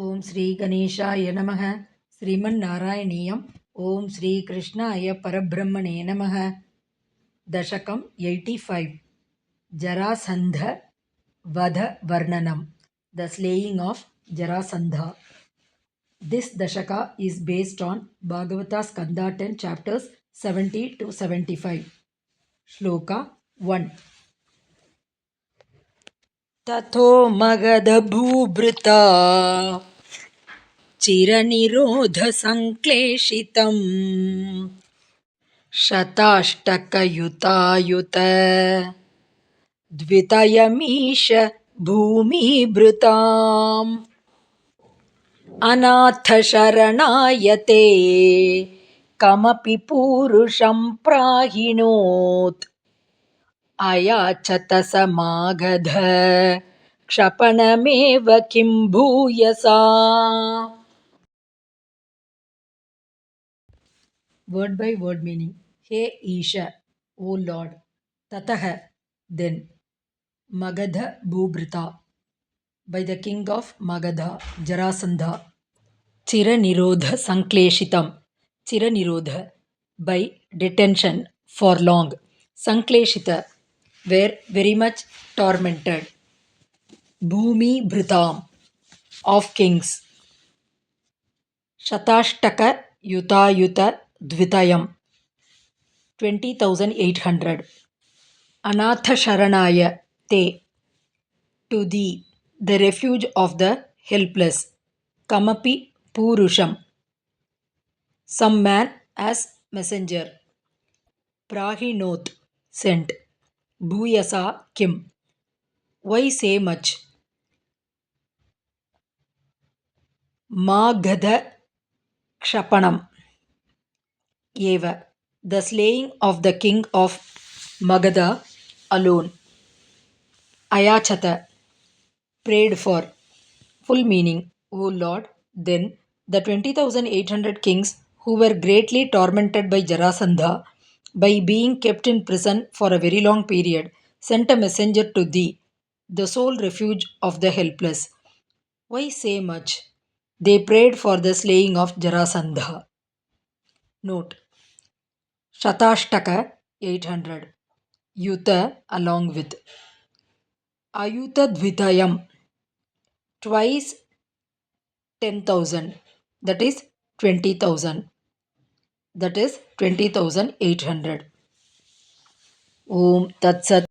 ಓಂ ಶ್ರೀ ಗಣೇಶಾಯ ನಮಃ. ಶ್ರೀಮನ್ನಾರಾಯಣೀಯಂ. ಓಂ ಶ್ರೀ ಕೃಷ್ಣಾಯ ಪರಬ್ರಹ್ಮಣೇ ನಮಃ. ದಶಕಂ 85. ಜರಾಸಂಧ ವಧ ವರ್ಣನಂ. The slaying of Jarasandha. This dashaka is based on Bhagavata Skanda 10 chapters 70 to 75. Shloka 1. तथो मगधभूभृता चिरनिरोधसंक्लेशितं शताष्टकयुतायुत द्वितयमीश भूमिभृताम् अनाथशरणायते कमपि पूरुषं प्राहिणोत् अयाचत समागध क्षपणमेव किं भूयसा. Word by word meaning. Hey Isha, O Lord. Tatah, then. Magadha Bhubrita, by the king of Magadha, Jarasandha. Chiranirodha Sankleshitam. Chiranirodha, by detention for long. Sankleshita, were very much tormented. Bhumi Bhritam, of kings. Shatashtaka Yutayuta Dvitayam, 20,800. Anatha Sharanaya Te, to thee, the refuge of the helpless. Kamapi Purusham, some man as messenger. Prahinot, sent. Bhuyasa Kim, why say much? Magadha Kshapanam Eva, the slaying of the king of Magadha alone. Ayachata, prayed for. Full meaning. O Lord, then the 20,800 kings who were greatly tormented by Jarasandha by being kept in prison for a very long period sent a messenger to thee, the sole refuge of the helpless. Why say much? They prayed for the slaying of Jarasandha. Note. Shatashtaka 800. Yuta along with. Ayuta Dvitayam, twice 10,000, that is 20,000, that is 20,800. Om Tat Sat.